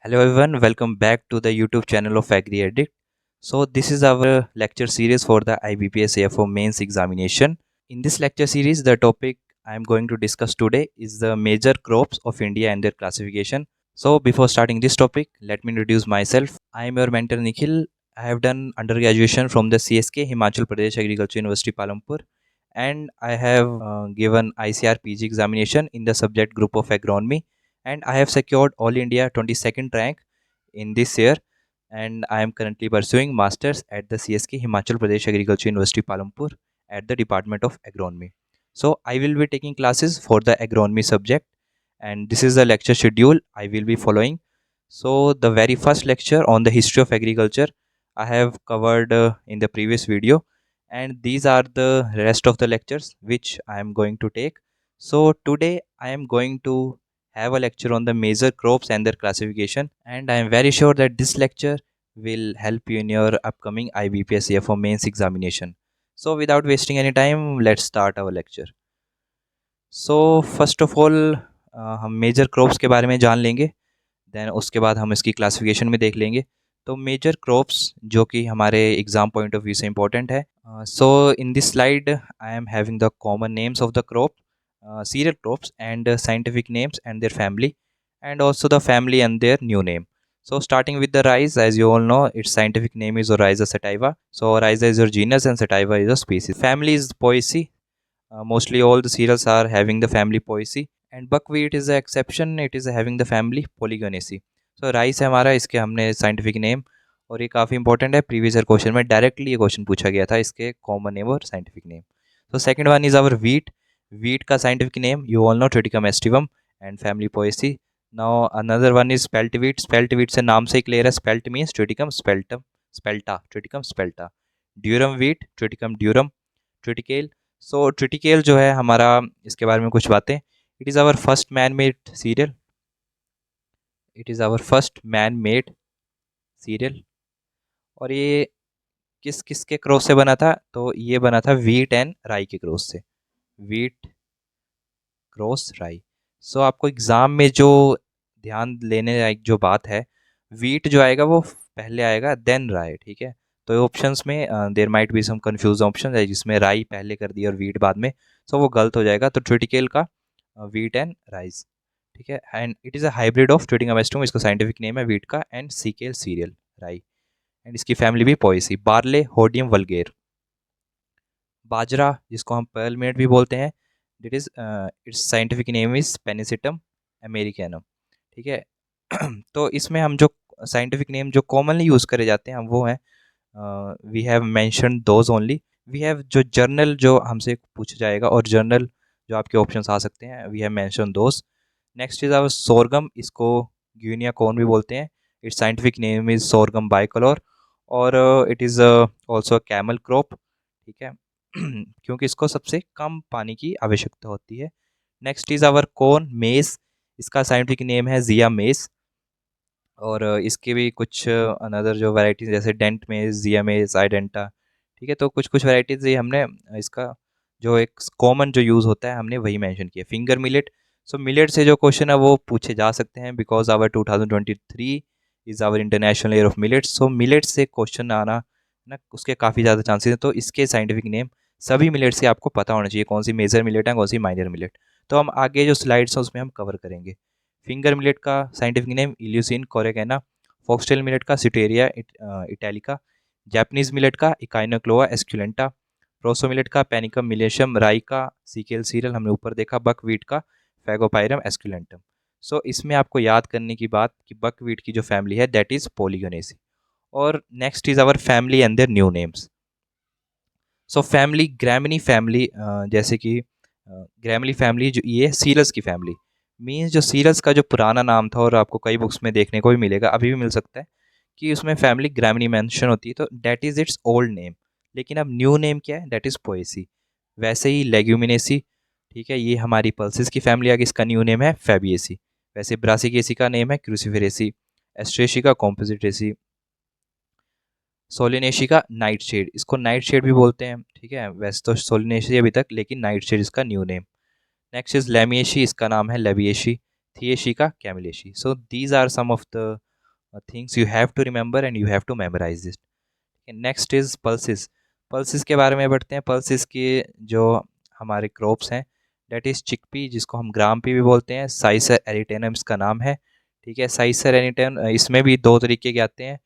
Hello everyone, welcome back to the YouTube channel of Agri Addict. So this is our lecture series for the IBPS AFO mains examination. In this lecture series, the topic I am going to discuss today is the major crops of India and their classification. So before starting this topic, let me introduce myself. I am your mentor Nikhil. I have done undergraduation from the CSK Himachal Pradesh Agriculture University Palampur, and I have given ICR PG examination in the subject group of agronomy, and I have secured All India 22nd rank in this year, and I am currently pursuing masters at the CSK Himachal Pradesh Agriculture University Palampur at the Department of Agronomy. So I will be taking classes for the agronomy subject, and this is the lecture schedule I will be following. So the very first lecture on the history of agriculture I have covered in the previous video, and these are the rest of the lectures which I am going to take. So today I am going to have a lecture on the major crops and their classification, and I am very sure that this lecture will help you in your upcoming IBPS CFO mains examination. So without wasting any time, let's start our lecture. So first of all हम major crops के बारे में जान लेंगे। Then उसके बाद हम इसकी क्लासिफिकेशन में देख लेंगे। तो मेजर क्रॉप्स जो कि हमारे एग्ज़ाम पॉइंट ऑफ व्यू से इंपॉर्टेंट है। So in this slide I am having the common names of the crop, cereal crops and scientific names and their family, and also the family and their new name. So starting with the rice, as you all know, its scientific name is Oryza sativa. So Oryza is your genus and sativa is a species. Family is Poaceae. Mostly all the cereals are having the family Poaceae, and buckwheat is the exception, it is having the family Polygonaceae. So rice है हमारा, इसके हमने scientific name, और ये काफ़ी important है, previous year question में directly ये क्वेश्चन पूछा गया था, इसके कॉमन नेम और scientific name. So second one is our wheat. Wheat का scientific name you all know Triticum aestivum and family Poaceae. Now another one is spelt wheat. Spelt wheat से नाम से ही क्लियर है, spelt means Triticum speltum spelta, Triticum spelta. Durum wheat, Triticum durum. Triticale. So triticale जो है हमारा, इसके बारे में कुछ बातें. It is our first man made cereal. It is our first man made cereal. और ये किस किस के क्रॉस से बना था? तो ये बना था वीट एंड राई के क्रॉस से. वीट क्रॉस राई. सो आपको एग्ज़ाम में जो ध्यान लेने लायक जो बात है, वीट जो आएगा वो पहले आएगा देन राई, ठीक है. तो ऑप्शंस में there might be some confuse option है जिसमें राई पहले कर दी और वीट बाद में, सो वो गलत हो जाएगा. तो ट्रिटिकेल का वीट एंड राइस, ठीक है. And it is a hybrid of Triticum aestivum, इसका साइंटिफिक नेम है वीट का, and Secale cereal rye, and इसकी फैमिली भी पोएसी. Barley Hordeum vulgare. बाजरा जिसको हम पर्ल मिनट भी बोलते हैं, that is its scientific name is Pennisetum americanum, ठीक है. तो इसमें हम जो साइंटिफिक नेम जो कॉमनली यूज़ करे जाते हैं हम वो हैं, we have mention those only. We have जो जर्नल जो हमसे पूछा जाएगा और जर्नल जो आपके ऑप्शंस आ सकते हैं, we have mention those. Next is our sorghum, इसको ग्यूनिया कॉर्न भी बोलते हैं. Its scientific name is Sorghum bicolor, और it is also camel crop, ठीक है. क्योंकि इसको सबसे कम पानी की आवश्यकता होती है. नेक्स्ट इज आवर कॉर्न मेज, इसका साइंटिफिक नेम है जिया मेज, और इसके भी कुछ अनदर जो वैराइटीज़ जैसे डेंट मेज, जिया मेज, आइडेंटा, ठीक है. तो कुछ कुछ वैराइटीज़ ये हमने इसका जो एक कॉमन जो यूज़ होता है हमने वही मेंशन किया. Finger millet. सो मिलेट से जो क्वेश्चन है वो पूछे जा सकते हैं, because our 2023 is our international year of millets. So millet से क्वेश्चन आना ना उसके काफ़ी ज़्यादा चांसेस हैं. तो इसके साइंटिफिक नेम सभी मिलेट्स के आपको पता होना चाहिए, कौन सी मेजर मिलेट है कौन सी माइनर मिलेट. तो हम आगे जो स्लाइड्स हैं उसमें हम कवर करेंगे. फिंगर मिलेट का साइंटिफिक नेम इल्यूसिन कोरेगेना. फॉक्सटेल मिलेट का सिटेरिया इटैलिका. जापानीज मिलेट का इकाइनोक्लोआ एस्क्यूलेंटा. प्रोसो मिलेट का पैनिकम मिलेशियम. राई का सीकेल सीरियल हमने ऊपर देखा. बक वीट का फैगोपायरम एस्क्यूलेंटम. सो इसमें आपको याद करने की बात कि बक वीट की जो फैमिली है दैट इज़ पोलीगोनेसी. और next is our family and their new names. So family, Gramineae family, जैसे कि ग्रैमिनी फैमिली जो ये सीरस की फैमिली मीन्स, जो सीरस का जो पुराना नाम था और आपको कई बुक्स में देखने को भी मिलेगा, अभी भी मिल सकता है, कि उसमें फैमिली ग्रैमिनी मेंशन होती है, तो that is it's old name. लेकिन अब न्यू नेम क्या है? That is Poaceae. वैसे ही लेग्यूमिनेसी, ठीक है, ये हमारी पल्सिस की फैमिली आ गई, इसका न्यू नेम है फैबिएसी. वैसे ब्रासिकेसी का नेम है क्रूसीफेरेसी. एस्ट्रेशी का कॉम्पोजिटेसी. सोलिनेशी का नाइट शेड, इसको नाइट शेड भी बोलते हैं, ठीक है. वैसे तो सोलिनेशी अभी तक, लेकिन नाइट शेड इसका new name. Next is Lamiaceae, इसका नाम है लेबिएशी. थिएशी का Camelliaceae. So these are some of the things you have to remember and you have to memorise this. Next is pulses. Pulses के बारे में बढ़ते हैं। पल्सिस के जो हमारे क्रॉप्स हैं, डेट इज चिकपी, जिसको हम ग्राम पी भी बोलते हैं। साइसर एरिटेनम इसका नाम है, ठीक है। साइसर एरिटेन, इसमें भी दो तरीके के आते हैं।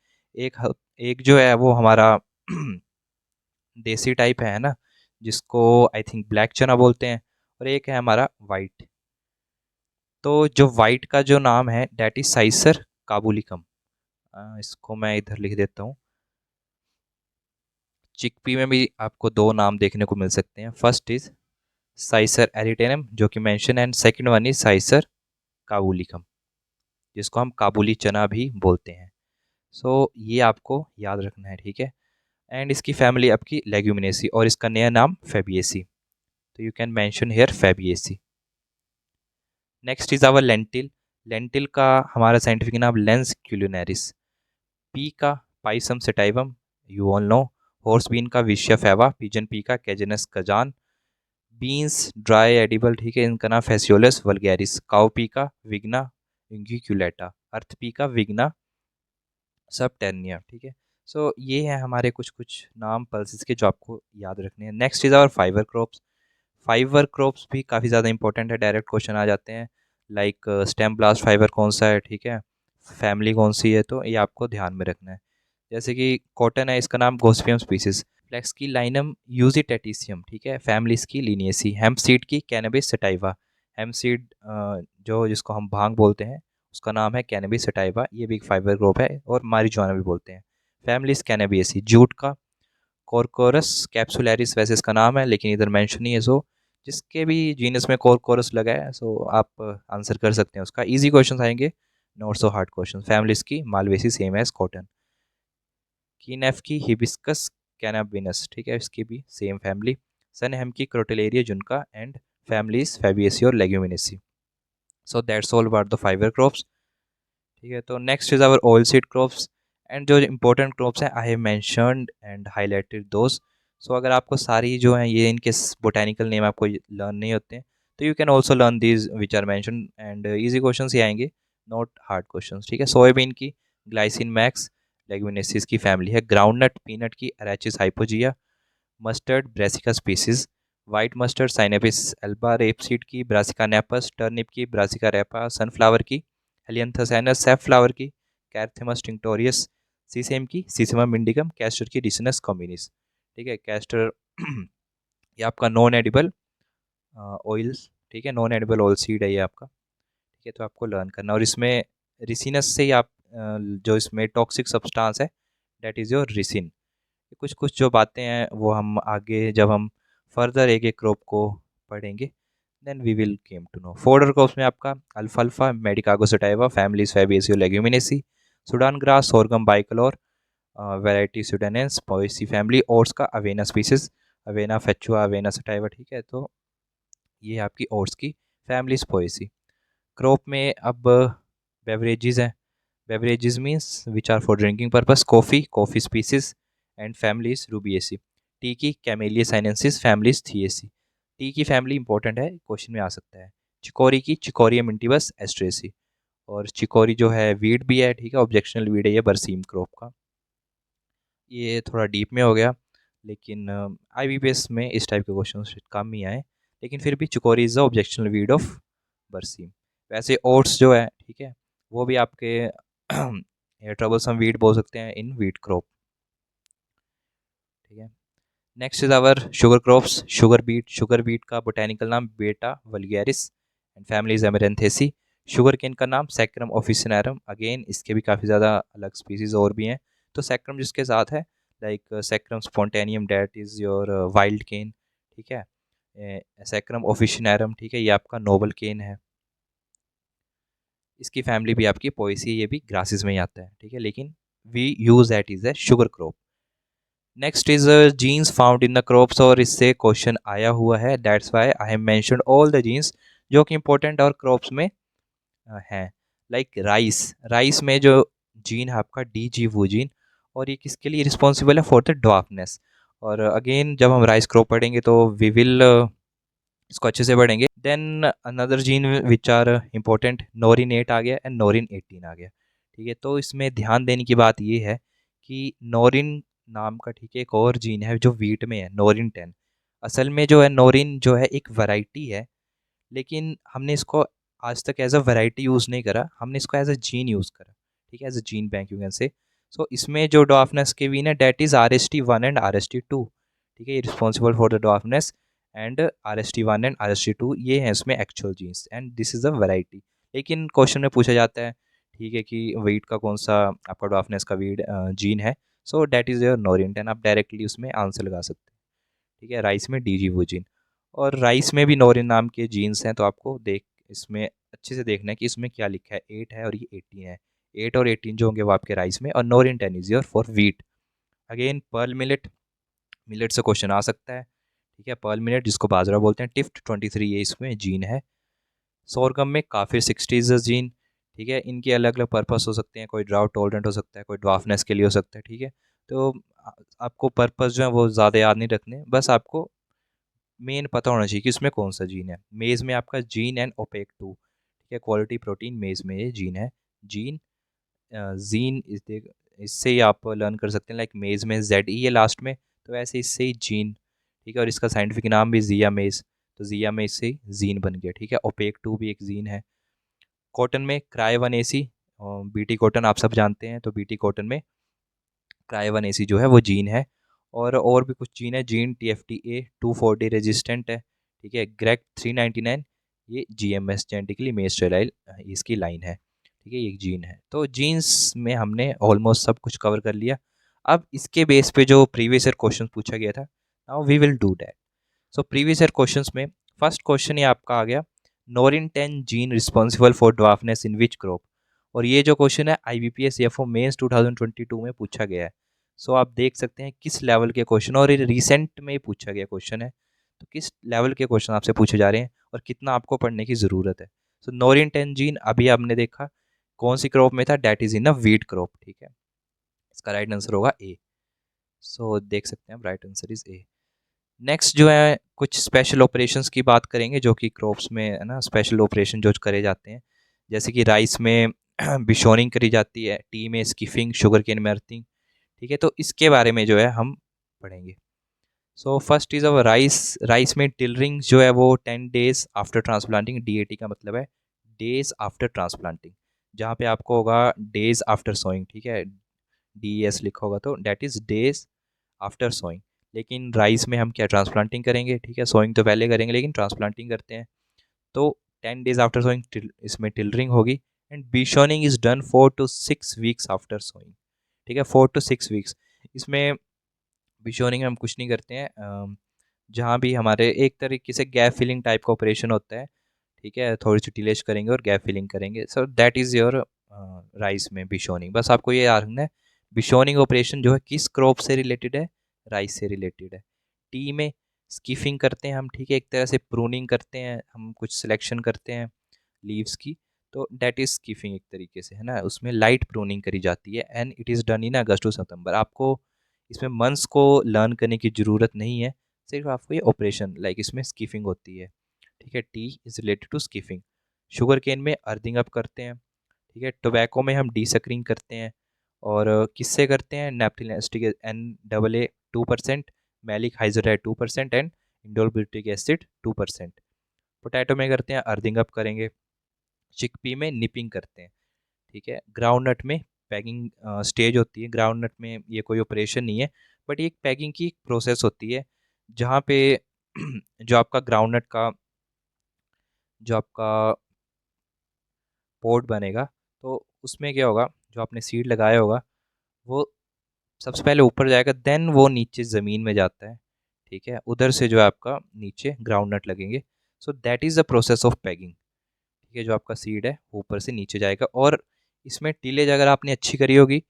एक जो है वो हमारा देसी टाइप है ना, जिसको आई थिंक ब्लैक चना बोलते हैं, और एक है हमारा वाइट। तो जो वाइट का जो नाम है डेट इज साइसर काबुलिकम। इसको मैं इधर लिख देता हूँ। चिकपी में भी आपको दो नाम देखने को मिल सकते हैं। फर्स्ट इज साइसर एरिटेनम जो कि mention, and second one is Cicer kabulicum, जिसको हम काबुली चना भी बोलते हैं। सो ये आपको याद रखना है, ठीक है। एंड इसकी फैमिली आपकी लेग्यूमिनेसी, और इसका नया नाम फेबिएसी। तो you can mention here Fabaceae. Next is our lentil. Lentil का हमारा साइंटिफिक नाम लेंस क्यूलिनारिस। पी का Pisum sativum, you all know. Horse bean का विशिया फेवा। पिजन पी का Cajanus cajan. Beans dry edible, ठीक है, इनका नाम फेसियोलस वल्गैरिस। काउ पी का विग्ना इंग्यूक्यूलेटा। अर्थ पी का विग्ना सबटेर्निया, ठीक है। सो ये है हमारे कुछ कुछ नाम पल्सेस के जो आपको याद रखने हैं। Next is our fibre crops. Fibre crops भी काफ़ी ज़्यादा इंपॉर्टेंट है, डायरेक्ट क्वेश्चन आ जाते हैं। लाइक स्टेम ब्लास्ट फाइबर कौन सा है, ठीक है, फैमिली कौन सी है, तो ये आपको ध्यान में रखना है। जैसे कि कॉटन है, इसका नाम गोस्पियम स्पीसीज। फ्लेक्स की लाइनम यूजिटेटिसियम, ठीक है, फैमिली इसकी लिनियसी। हेम्प सीड की कैनबिस सटाइवा। हेम्प सीड जो जिसको हम भांग बोलते हैं, उसका नाम है कैनबिस सटाइवा। ये भी एक फाइबर ग्रुप है, और मारिजुआना भी बोलते हैं। फैमिली इस कैनबियसी। जूट का कॉर्कोरस कैप्सुलैरिस वैसे इसका नाम है, लेकिन इधर मेंशन नहीं है। सो जिसके भी जीनस में कॉर्कोरस लगा है, सो आप आंसर कर सकते हैं उसका। इजी क्वेश्चन आएंगे, not so hard question. Families की मालवेसी सेम एज कॉटन। कीनेफ की हिबिस्कस कैनाबिनस, ठीक है, इसकी भी सेम फैमिली। सनहेम की क्रोटेलेरिया जुनका, एंड फैमिलीज फेबिएसी और Leguminosae. So that's all about the fibre crops, ठीक है। तो next is our oilseed crops. And जो इंपॉर्टेंट क्रॉप्स हैं I have mentioned and highlighted those. So अगर आपको सारी जो हैं ये इनके बोटेनिकल नेम आपको लर्न नहीं होते हैं, तो you can also learn these which are mention, and easy question ही आएंगे, नॉट हार्ड क्वेश्चन, ठीक है। सोयाबीन की ग्लाइसिन मैक्स लेग्यूमिनेसिस की फैमिली है। ग्राउंडनट पीनट की Arachis hypogaea. Mustard Brassica species. White mustard Sinapis alba. Rapeseed की ब्रासिका नेपस। टर्निप की ब्रासिका रेपा। सनफ्लावर की हेलियंथसैनस। सैफफ्लावर की कैर्थेमस टिंक्टोरियस। सीसेम की सीसेमम इंडिकम। कैस्टर की रिसिनस कॉम्बिनिस, ठीक है। कैस्टर ये आपका नॉन एडिबल ऑयल, ठीक है, नॉन एडिबल ऑयल सीड है ये आपका, ठीक है। तो आपको लर्न करना, और इसमें रिसिनस से ही आप जो इसमें टॉक्सिक सब्सटेंस है डेट इज़ योर रिसिन। कुछ कुछ जो बातें हैं वो हम आगे जब हम फर्दर एक एक क्रॉप को पढ़ेंगे, then we will came to know. Fodder crops में आपका अल्फाल्फा Medicago sativa, families Fabaceae Leguminosae. Sudan grass Sorghum bicolor, variety sudanense Poaceae family. Oats का Avena species, Avena fatua, Avena sativa, ठीक है। तो ये आपकी ओट्स की फैमिलीज पॉइसी। क्रॉप में अब बेवरेजेस हैं। Beverages means which are for drinking purpose. Coffee, coffee species and families Rubiaceae. Tea की Camellia sinensis, families Theaceae. Tea की फैमिली इंपॉर्टेंट है, क्वेश्चन में आ सकता है। चिकोरी की चिकोरियम इंटिबस एस्ट्रेसी। और चिकोरी जो है वीड भी है, ठीक है, ऑब्जेक्शनल वीड है ये बरसीम क्रॉप का। ये थोड़ा डीप में हो गया, लेकिन आईबीपीएस में इस टाइप के क्वेश्चन कम ही आए, लेकिन फिर भी chicory is the objectional weed of बरसीम। वैसे ओट्स जो है, ठीक है, वो भी आपके ट्रबलसम वीड बोल सकते हैं इन वीट क्रॉप, ठीक है। Next is our sugar crops. Sugar beet. Sugar beet का बोटेनिकल नाम Beta vulgaris, and family is Amaranthaceae. Sugarcane का नाम सैक्रम ऑफिसिनेरम। अगेन इसके भी काफ़ी ज़्यादा अलग स्पीसीज और भी हैं। तो सैक्रम जिसके साथ है, like Saccharum spontaneum that is your wild cane, ठीक है। सैक्रम ऑफिसिनेरम, ठीक है, ये आपका नोबल केन है। इसकी फैमिली भी आपकी पोएसी, ये भी ग्रासेस में ही आता है, ठीक है, लेकिन we use that is a sugar crop. Next is genes found in the crops, और इससे क्वेश्चन आया हुआ है, that's why I have mentioned all the genes जो कि इंपॉर्टेंट और क्रॉप्स में हैं। Like rice. राइस में जो जीन है आपका डी जी वो जीन, और ये किसके लिए रिस्पॉन्सिबल है, फॉर द ड्वार्फनेस। और अगेन जब हम राइस क्रॉप पढ़ेंगे तो वी विल इसको अच्छे से पढ़ेंगे। Then another gene which are important, Norin 8 आ गया एंड नोरिन 18 आ गया, ठीक है, तो इसमें ध्यान देने की बात ये है कि नोरिन नाम का, ठीक है, एक और जीन है जो वीट में है, नोरिन 10। असल में जो है नोरिन जो है एक वैरायटी है, लेकिन हमने इसको आज तक एज अ वैरायटी यूज़ नहीं करा, हमने इसको एज अ जीन यूज़ करा। ठीक है, as a gene bank you can say. So इसमें जो डॉफनेस के वीन है that is RST1 and RST2। ठीक है, ये responsible for the dwarfness and RST1 and RST2, ये हैं इसमें actual genes and this is a variety. लेकिन क्वेश्चन में पूछा जाता है, ठीक है, कि वेट का कौन सा आपका डॉफनेस का वीड जीन है। सो डेट इज़ योर नोरिन 10, आप डायरेक्टली उसमें आंसर लगा सकते हैं। ठीक है, राइस में डीजी वो जीन, और राइस में भी नोरिन नाम के जीन्स हैं, तो आपको देख इसमें अच्छे से देखना है कि इसमें क्या लिखा है। 8 है और ये 18 है। 8 और 18 जो होंगे वो आपके राइस में, और नोरिन 10 is your for wheat. Again pearl millet, millet से क्वेश्चन आ सकता है। ठीक है, पर्ल मिलेट जिसको बाजरा बोलते हैं, टिफ्ट 23 ये इसमें जीन है। सोरगम में काफ़ी 60 जीन। ठीक है, इनके अलग अलग पर्पस हो सकते हैं, कोई ड्राउट टॉलरेंट हो सकता है, कोई ड्वाफनेस के लिए हो सकता है। ठीक है, तो आपको पर्पस जो है वो ज़्यादा याद नहीं रखने, बस आपको मेन पता होना चाहिए कि इसमें कौन सा जीन है। मेज़ में आपका जीन एंड ओपेक 2। ठीक है, क्वालिटी प्रोटीन मेज़ में ये जीन है। जीन जीन इससे ही आप लर्न कर सकते हैं, लाइक मेज़ में ZE है लास्ट में, तो ऐसे इससे ही जीन। ठीक है, और इसका साइंटिफिक नाम भी जिया मेज़, तो जिया मेज़ से ही जीन बन गया। ठीक है, ओपेक 2 भी एक जीन है। कॉटन में क्राई 1AC, BT कॉटन आप सब जानते हैं, तो BT कॉटन में क्राई 1AC जो है वो जीन है। और भी कुछ जीन है, जीन TFTA 240 रेजिस्टेंट है। ठीक है, ग्रेक 399, ये GMS जेनेटिकली मेल स्टेराइल इसकी लाइन है। ठीक है, ये एक जीन है। तो जीन्स में हमने ऑलमोस्ट सब कुछ कवर कर लिया। अब इसके बेस पे जो प्रीवियस ईयर क्वेश्चन पूछा गया था, now we will do that. So previous year questions में फर्स्ट क्वेश्चन ये आपका आ गया, Norin 10 gene responsible for dwarfness in which crop. और ये जो क्वेश्चन है IBPS CFO मेंस 2022 में पूछा गया है। सो आप देख सकते हैं किस लेवल के क्वेश्चन, और ये रिसेंट में पूछा गया क्वेश्चन है, तो किस लेवल के क्वेश्चन आपसे पूछे जा रहे हैं और कितना आपको पढ़ने की ज़रूरत है। सो नोरिन 10 जीन अभी आपने देखा कौन सी क्रॉप में था, that is in a wheat crop. ठीक है, इसका राइट आंसर होगा ए। सो देख सकते हैं आप, right answer is a. Next जो है कुछ स्पेशल ऑपरेशंस की बात करेंगे, जो कि क्रॉप्स में है ना, स्पेशल ऑपरेशन जो करे जाते हैं। जैसे कि राइस में बिशोनिंग करी जाती है, टी में स्किफिंग, शुगर केन में अर्थिंग। ठीक है, तो इसके बारे में जो है हम पढ़ेंगे। So first is our rice. Rice में टिलरिंग जो है वो 10 days आफ्टर ट्रांसप्लांटिंग, DAT का मतलब है डेज आफ्टर ट्रांसप्लांटिंग, जहाँ पे आपको होगा डेज आफ्टर सोइंग। ठीक है, DES लिखा होगा, तो that is days after sowing. लेकिन राइस में हम क्या ट्रांसप्लांटिंग करेंगे। ठीक है, सोइंग तो पहले करेंगे लेकिन ट्रांसप्लांटिंग करते हैं, तो 10 days आफ्टर सोइंग इसमें टिलरिंग होगी। एंड बिशोनिंग is done 4 to 6 weeks after sowing. ठीक है, 4 to 6 weeks। इसमें बिशोनिंग में हम कुछ नहीं करते हैं, जहाँ भी हमारे एक तरीके से गैप फिलिंग टाइप का ऑपरेशन होता है। ठीक है, थोड़ी सी टिलेज करेंगे और गैप फिलिंग करेंगे। So that is your rice में बिशोनिंग। बस आपको ये याद रखना है, बिशोनिंग ऑपरेशन जो है किस क्रॉप से रिलेटेड है, राइस से रिलेटेड है। टी में स्कीफिंग करते हैं हम। ठीक है, एक तरह से प्रूनिंग करते हैं हम, कुछ सिलेक्शन करते हैं लीव्स की, तो डेट इज़ स्कीफिंग एक तरीके से, है ना, उसमें लाइट प्रूनिंग करी जाती है। And it is done in August to September. आपको इसमें मंथ्स को लर्न करने की ज़रूरत नहीं है, सिर्फ आपको ये ऑपरेशन लाइक इसमें स्कीफिंग होती है। ठीक है, tea is related to skiffing. Sugarcane में अर्थिंग अप करते हैं। ठीक है, टोबैको में हम डीसकरिंग करते हैं। और किससे करते हैं, naphthyl acetic NAA 2%, maleic hydrazide 2% and indole acid 2%। Potato में करते हैं अर्थिंग अप करेंगे। चिकपी में निपिंग करते हैं। ठीक है, ग्राउंडनट में पैकिंग स्टेज होती है। ग्राउंडनट में ये कोई ऑपरेशन नहीं है, बट ये एक पैकिंग की प्रोसेस होती है, जहाँ पे जो आपका ग्राउंडनट का जो आपका पोर्ट बनेगा, तो उसमें क्या होगा, जो आपने सीड लगाया होगा वो सबसे पहले ऊपर जाएगा, देन वो नीचे ज़मीन में जाता है। ठीक है, उधर से जो है आपका नीचे ग्राउंडनट लगेंगे। So that is the process of packing. ठीक है, जो आपका सीड है ऊपर से नीचे जाएगा। और इसमें टीलेज अगर आपने अच्छी करी होगी,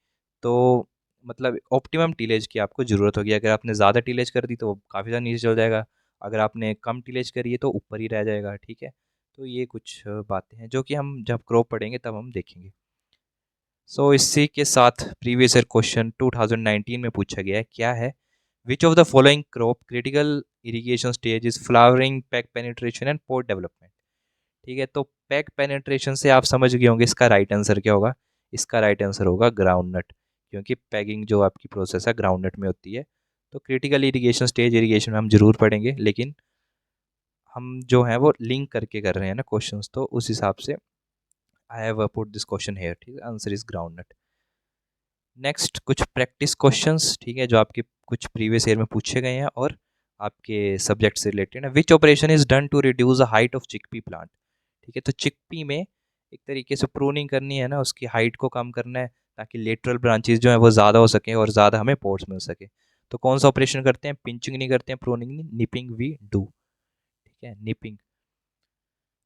तो मतलब ऑप्टिमम टीलेज की आपको ज़रूरत होगी। अगर आपने ज़्यादा टीलेज कर दी तो काफ़ी ज़्यादा नीचे चल जाएगा, अगर आपने कम टीलेज करी है तो ऊपर ही रह जाएगा। ठीक है, तो ये कुछ बातें हैं जो कि हम जब क्रॉप पढ़ेंगे तब हम देखेंगे। सो इसी के साथ प्रीवियस ईयर क्वेश्चन 2019 में पूछा गया है, क्या है, which of the following crop critical irrigation stage is flowering, peg penetration and pod development. ठीक है, तो पैक पेनिट्रेशन से आप समझ गए होंगे इसका राइट आंसर क्या होगा। इसका राइट आंसर होगा ग्राउंड नट, क्योंकि पैगिंग जो आपकी प्रोसेस है ग्राउंड नट में होती है। तो क्रिटिकल इरिगेशन, स्टेज इरिगेशन में हम जरूर पढ़ेंगे, लेकिन हम जो है वो लिंक करके कर रहे हैं ना क्वेश्चंस, तो उस हिसाब से I have put this question here. ठीक है, answer is groundnut. Next कुछ प्रैक्टिस क्वेश्चंस, ठीक है, जो आपके कुछ प्रीवियस ईयर में पूछे गए हैं और आपके सब्जेक्ट से रिलेटेड है। Which operation is done to reduce the height of chickpea plant. ठीक है, तो चिकपी में एक तरीके से प्रूनिंग करनी है ना, उसकी हाइट को कम करना है ताकि लेटरल ब्रांचेस जो है वो ज़्यादा हो सके और ज़्यादा हमें पोर्ट्स मिल सके। तो कौन सा ऑपरेशन करते हैं? पिंचिंग नहीं करते हैं, प्रूनिंग नहीं, निपिंग वी डू। ठीक है, निपिंग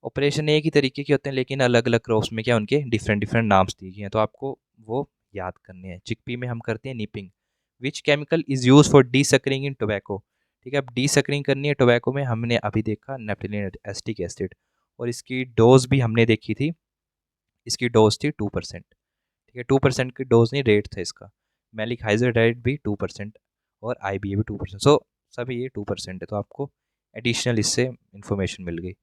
ऑपरेशन एक ही तरीके के होते हैं, लेकिन अलग अलग क्रॉप्स में क्या उनके डिफरेंट डिफरेंट नाम्स दिए गए हैं, तो आपको वो याद करने हैं। चिकपी में हम करते हैं nipping. Which chemical is use for desuckering in tobacco. ठीक है, अब डीसकरिंग करनी है टोबैको में, हमने अभी देखा नेप्थलीन एसिटिक एसिड, और इसकी डोज भी हमने देखी थी, इसकी डोज थी 2%। ठीक है, 2% की डोज नहीं, रेट था इसका। मैलिक हाइजोडाइड भी 2% और IBA भी 2%। सो सभी ये 2% है, तो आपको एडिशनल इससे इंफॉर्मेशन मिल गई।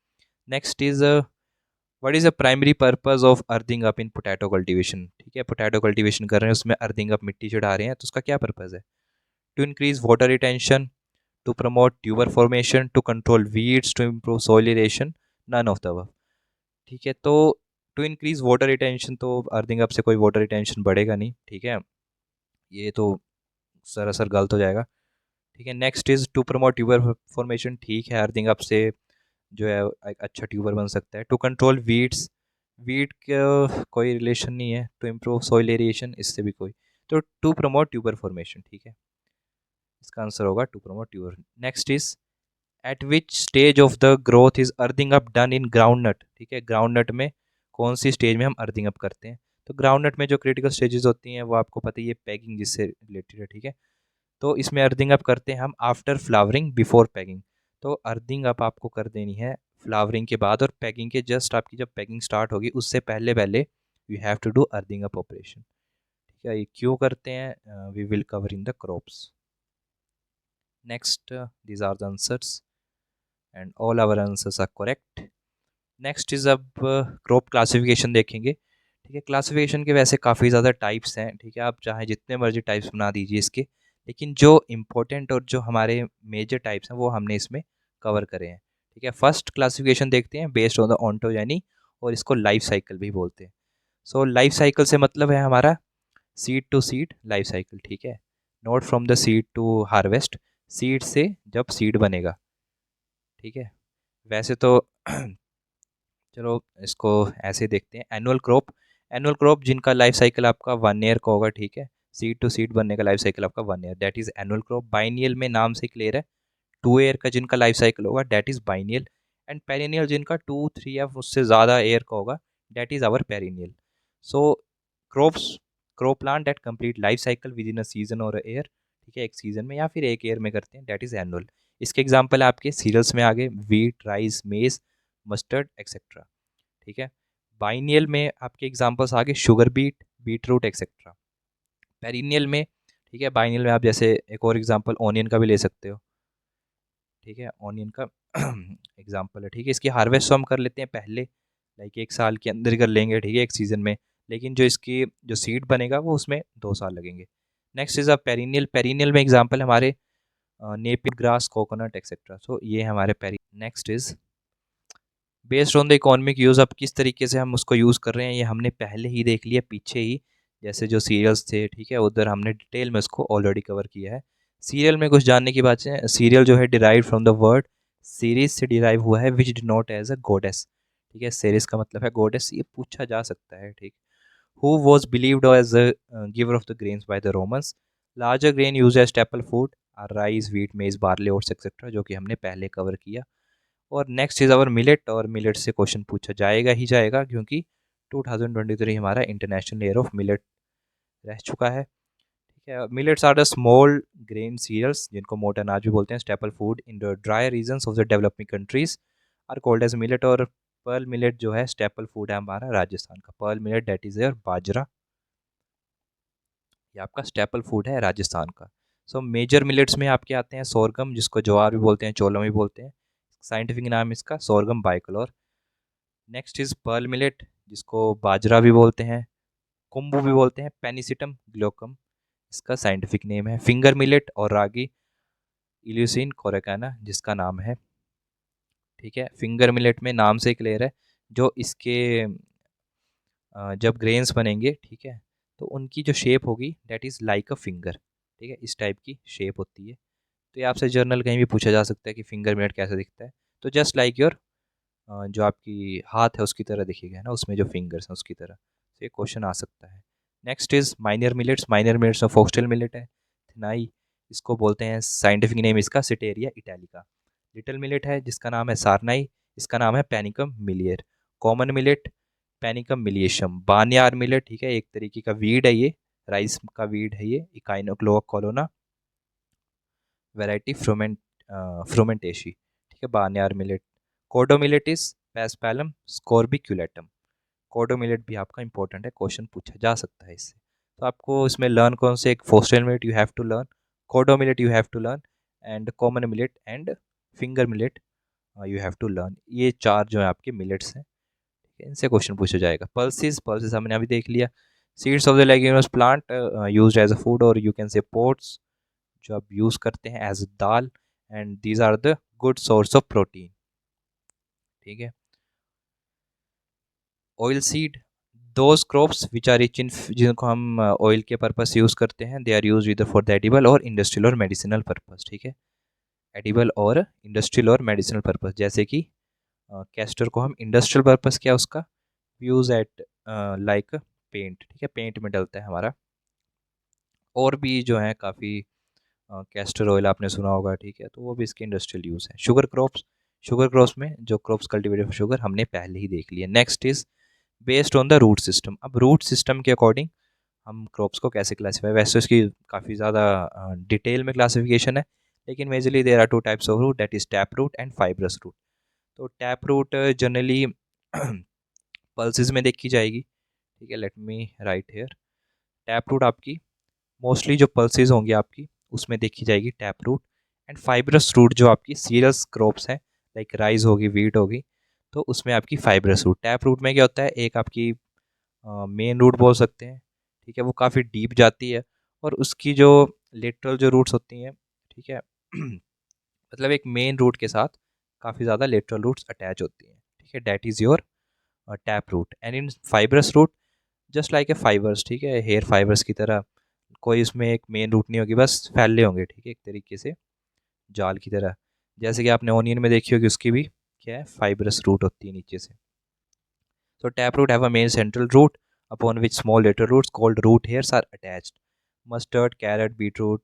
Next is what is the primary purpose of earthing up in potato cultivation. ठीक है, पोटैटो कल्टीवेशन कर रहे हैं, उसमें अर्थिंग अप मिट्टी चढ़ा रहे हैं, तो उसका क्या पर्पज़ है? To increase water retention, to promote tuber formation, to control weeds, to improve soil aeration, none of the above. ठीक है, तो टू इंक्रीज वाटर रिटेंशन, तो अर्थिंग अप से कोई वाटर रिटेंशन बढ़ेगा नहीं। ठीक है, ये तो सरासर गलत हो जाएगा। ठीक है, next is to promote tuber formation. ठीक है, अर्थिंग अप से जो है एक अच्छा ट्यूबर बन सकता है। टू कंट्रोल वीड्स, वीड का कोई रिलेशन नहीं है। टू इम्प्रूव सॉइल एरिएशन, इससे भी कोई। तो टू प्रमोट ट्यूबर फॉर्मेशन। ठीक है, इसका आंसर होगा to promote tuber. Next is at which stage of the growth is earthing up done in groundnut. ठीक है, ग्राउंड नट में कौन सी स्टेज में हम अर्थिंग अप करते हैं? तो ग्राउंड नट में जो क्रिटिकल स्टेजेस होती हैं वो आपको पता ही है, पैकिंग जिससे रिलेटेड है। ठीक है, तो इसमें अर्थिंग अप करते हैं हम आफ्टर फ्लावरिंग बिफोर पैकिंग। तो अर्थिंग अप आपको कर देनी है फ्लावरिंग के बाद, और पैकिंग के जस्ट आपकी जब पैकिंग स्टार्ट होगी उससे पहले पहले you have to do earthing up operation. ठीक है, ये क्यों करते हैं we will cover in the crops. Next these are the answers and all our answers are correct. Next is अब क्रॉप क्लासिफिकेशन देखेंगे। ठीक है, क्लासिफिकेशन के वैसे काफ़ी ज़्यादा टाइप्स हैं। ठीक है, आप चाहे जितने मर्जी टाइप्स बना दीजिए इसके, लेकिन जो इम्पोर्टेंट और जो हमारे मेजर टाइप्स हैं वो हमने इसमें कवर करे हैं। ठीक है, फर्स्ट क्लासिफिकेशन देखते हैं बेस्ड ऑन द ऑन्टोजेनी, और इसको लाइफ साइकिल भी बोलते हैं। सो लाइफ साइकिल से मतलब है हमारा seed to seed life cycle. ठीक है, not from the seed to harvest, seed से जब सीड बनेगा। ठीक है, वैसे तो चलो इसको ऐसे देखते हैं। एनुअल क्रॉप, एनुअल क्रॉप जिनका लाइफ साइकिल आपका 1 ईयर का होगा। ठीक है, सीड टू सीड बनने का लाइफ साइकिल आपका 1 year, that is annual crop. Biennial में नाम से क्लियर है, 2 ईयर का जिनका लाइफ साइकिल होगा that is biennial. And perennial जिनका 2 3 या उससे ज़्यादा ईयर का होगा that is our perennial. So crops, crop plant that complete life cycle within a season और ईयर। ठीक है, एक सीजन में या फिर एक ईयर में करते हैं, दैट इज एनुअल। इसके एग्जाम्पल है आपके सीरियल्स में आगे wheat, rice, maize, mustard etcetera. ठीक है, बाइनियल में आपके एग्जांपल्स आगे sugar beet, beetroot etcetera. Perennial में, ठीक है, बाइनियल में आप जैसे एक और एग्जांपल ऑनियन का भी ले सकते हो। ठीक है, ऑनियन का एग्जांपल है। ठीक है, इसकी हार्वेस्ट हम कर लेते हैं पहले, लाइक 1 साल के अंदर कर लेंगे। ठीक है, एक सीज़न में, लेकिन जो इसकी जो सीड बनेगा वो उसमें 2 साल लगेंगे। Next is a perennial, perennial में एग्जाम्पल हमारे Napier grass, coconut etcetera. So ये हमारे पेरी। Next is based on the economic use, अब किस तरीके से हम उसको यूज़ कर रहे हैं ये हमने पहले ही देख लिया पीछे ही, जैसे जो सीरियल्स थे। ठीक है, उधर हमने डिटेल में उसको ऑलरेडी कवर किया है। सीरियल में कुछ जानने की बात है, सीरियल जो है derive from the word series से डिराइव हुआ है, विच डिनोट एज अ गोडेस। ठीक है, सीरीज का मतलब है गोडेस, ये पूछा जा सकता है। ठीक, who was believed as a giver of the grains by the Romans. Larger grain use as staple food are rice, wheat, maize, barley, oats etcetera, जो कि हमने पहले कवर किया। और नेक्स्ट इज अवर मिलेट, और मिलेट से question पूछा जाएगा ही जाएगा, क्योंकि 2023 हमारा इंटरनेशनल ईयर ऑफ मिलेट रह चुका है। ठीक है, millets are the small grain cereals, जिनको मोटा अनाज भी बोलते हैं, staple food in the dry regions of the developing countries are called as millet. और पर्ल मिलेट जो है स्टेपल फूड है हमारा राजस्थान का, pearl millet that is your bajra, ये आपका स्टेपल फूड है राजस्थान का। सो मेजर मिलेट्स में आपके आते हैं सोरगम, जिसको ज्वार भी बोलते हैं, चोलम भी बोलते हैं, साइंटिफिक नाम इसका Sorghum bicolor. Next is pearl millet, जिसको बाजरा भी बोलते हैं, कुम्बू भी बोलते हैं, पेनिसिटम ग्लोकम इसका साइंटिफिक नेम है। फिंगर मिलेट और रागी इल्यूसिन कोरेकाना जिसका नाम है। ठीक है, फिंगर मिलेट में नाम से क्लियर है, जो इसके जब ग्रेन्स बनेंगे, ठीक है, तो उनकी जो शेप होगी that is like a finger. ठीक है, इस टाइप की शेप होती है। तो ये आपसे जर्नल कहीं भी पूछा जा सकता है कि फिंगर मिलेट कैसा दिखता है, तो जस्ट लाइक योर जो आपकी हाथ है उसकी तरह दिखेगा ना, उसमें जो फिंगर्स हैं उसकी तरह। तो ये क्वेश्चन आ सकता है। Next is minor millets. Minor millets में फोक्सटेल मिलेट है, थिनाई इसको बोलते हैं, साइंटिफिक नेम इसका सिटेरिया इटैलिका। लिटिल मिलेट है जिसका नाम है सारनाई, इसका नाम है Panicum miliare. Common millet Panicum miliaceum. Barnyard millet, ठीक है, एक तरीके का वीड है ये, राइस का वीड है ये, इकाइनोक्लोआ कोलोना वैरायटी फ्रोमेंटेशी। ठीक है, बानयार मिलेट। कोडो मिलेटिस पैस्पैलम स्कॉर्बिक्यूलेटम। कोडो मिलेट भी आपका इंपॉर्टेंट है, क्वेश्चन पूछा जा सकता है इससे। तो आपको इसमें लर्न कौन से, एक foxtail millet you have to learn, kodo millet you have to learn, and common millet and finger millet you have to learn. ये चार जो है आपके मिलेट्स हैं, ठीक है, इनसे क्वेश्चन पूछा जाएगा। पल्सिस, पल्सिस हमने अभी देख लिया। Seeds of the leguminous plant used as a food, और यू कैन से पोट्स जो आप यूज़ करते हैं as dal, and these are the good source of protein. ठीक है, oil seed, those crops which are rich in, जिनको हम oil के पर्पस यूज़ करते हैं, they are use either for the edible और इंडस्ट्रियल और मेडिसिनल पर्पस। ठीक है, एडिबल और इंडस्ट्रियल और मेडिसिनल पर्पस, जैसे कि कैस्टर को हम इंडस्ट्रियल पर्पस क्या उसका यूज़ एट लाइक पेंट। ठीक है, पेंट में डलता है हमारा। और भी जो है काफ़ी, कैस्टर ऑयल आपने सुना होगा, ठीक है, तो वो भी इसके इंडस्ट्रियल यूज़ है। शुगर क्रॉप्स, शुगर क्रॉप्स में जो क्रॉप्स कल्टिवेटेड फॉर शुगर हमने पहले ही देख लिया। Next is based on the root system. अब रूट सिस्टम के अकॉर्डिंग हम क्रॉप्स को कैसे क्लासीफाई, वैसे तो इसकी काफ़ी ज़्यादा डिटेल में क्लासिफिकेशन है, लेकिन majorly there are two types of root, that is tap root and fibrous root. तो टैप रूट जनरली पल्सेस में देखी जाएगी। ठीक है, let me write here, tap root आपकी मोस्टली जो पल्सेस होंगी आपकी उसमें देखी जाएगी tap root, and fibrous root जो आपकी सीरियस क्रॉप्स हैं लाइक राइस होगी, वीट होगी, तो उसमें आपकी फाइब्रस रूट। टैप रूट में क्या होता है, एक आपकी मेन रूट बोल सकते हैं, ठीक है, वो काफ़ी डीप जाती है, और उसकी जो लेटरल जो रूट्स होती हैं, ठीक है, मतलब एक मेन रूट के साथ काफ़ी ज़्यादा लेटरल रूट्स अटैच होती हैं। ठीक है, that is your tap root. And in fibrous root just like a fibres, ठीक है, हेयर फाइबर्स की तरह, कोई उसमें एक मेन रूट नहीं होगी, बस फैले होंगे, ठीक है, एक तरीके से जाल की तरह। जैसे कि आपने ओनियन में देखी होगी, उसकी भी क्या है, फाइबरस रूट होती है नीचे से। So taproot have a main central root upon which small lateral roots called root hairs are attached. Mustard, carrot, beetroot,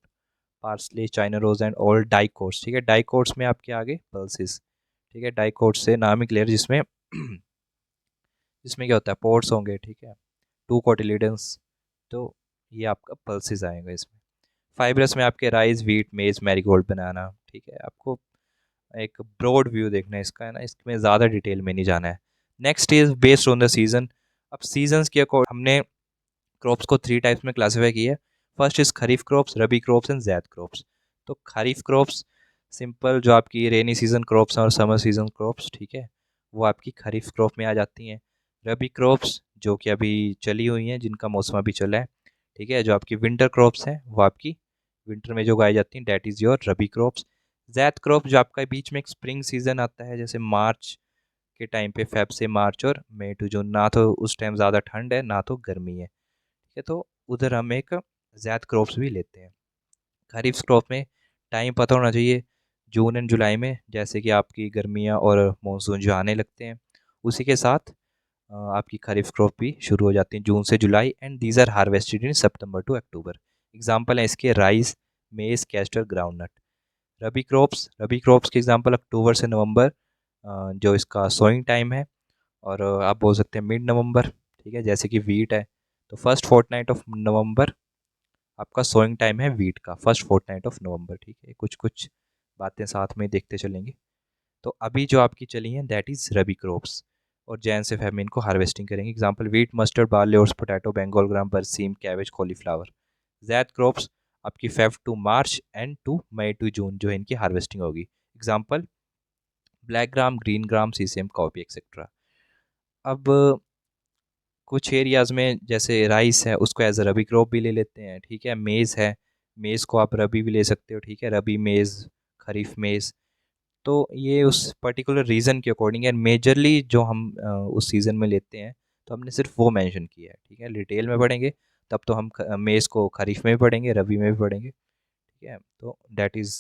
parsley, china rose and all dicots। ठीक है, dicots में आपके आगे pulses। ठीक है, dicots से नाम ही क्लियर, जिसमें जिसमें क्या होता है, पोर्स होंगे, ठीक है, टू कोटिलिडन्स, तो ये आपका पल्सेस आएगा इसमें। फाइब्रस में आपके राइस, व्हीट, मेज, मैरीगोल्ड, बनाना। ठीक है, आपको एक ब्रॉड व्यू देखना है इसका, है ना, इसमें ज़्यादा डिटेल में नहीं जाना है। Next is based on the season. अब सीजन्स के अकॉर्डिंग हमने क्रॉप्स को थ्री टाइप्स में क्लासीफाई किया है। First is kharif crops, rabi crops and Zaid crops. तो खरीफ क्रॉप्स सिंपल जो आपकी रेनी सीजन क्रॉप्स हैं और समर सीजन क्रॉप्स, ठीक है, वो आपकी खरीफ क्रॉप में आ जाती हैं। रबी क्रॉप्स जो कि अभी चली हुई हैं, जिनका मौसम अभी चला है, ठीक है, जो आपकी विंटर क्रॉप्स हैं वो आपकी विंटर में जो उगाई जाती हैं, that is your rabi crops. Zaid crop जो आपका बीच में एक स्प्रिंग सीजन आता है, जैसे मार्च के टाइम पे, फेब से मार्च और मई टू जून, ना तो उस टाइम ज़्यादा ठंड है ना तो गर्मी है, ठीक है, तो उधर हम एक जैद क्रॉप्स भी लेते हैं। खरीफ क्रॉप में टाइम पता होना चाहिए, जून एंड जुलाई में, जैसे कि आपकी गर्मियाँ और मानसून जो आने लगते हैं, उसी के साथ आपकी खरीफ क्रॉप भी शुरू हो जाती है जून से जुलाई, and these are harvested in September to October. Example है इसके rice, maize, castor, groundnut. Rabi crops के एग्जांपल अक्टूबर से नवंबर, जो इसका सोइंग टाइम है, और आप बोल सकते हैं मिड नवंबर। ठीक है, जैसे कि वीट है, तो फर्स्ट फोर्टनाइट ऑफ नवंबर आपका सोइंग टाइम है वीट का, फर्स्ट फोर्टनाइट ऑफ नवंबर। ठीक है, कुछ कुछ बातें साथ में देखते चलेंगे। तो अभी जो आपकी चली हैं दैट इज़ रबी क्रॉप्स, और जैन से फेब में इनको हार्वेस्टिंग करेंगे। Example wheat, mustard, barley, oats, potato, Bengal gram, बरसीम, कैबेज, कॉलीफ्लावर। जैद क्रॉप्स आपकी Feb to March and to May to June जो है इनकी हार्वेस्टिंग होगी। Example black gram, green gram, sesame, coffee, etcetera. अब कुछ एरियाज़ में जैसे राइस है उसको एज अ रबी क्रॉप भी ले लेते हैं, ठीक है। मेज़ है, मेज़ को आप रबी भी ले सकते हो, ठीक है, रबी मेज़, खरीफ मेज़। तो ये उस पर्टिकुलर रीज़न के अकॉर्डिंग है, मेजरली जो हम उस सीज़न में लेते हैं, तो हमने सिर्फ वो मेंशन किया है, ठीक है। डिटेल में पढ़ेंगे तब तो हम मेज़ को खरीफ में भी पढ़ेंगे, रबी में भी पढ़ेंगे, ठीक है। तो that is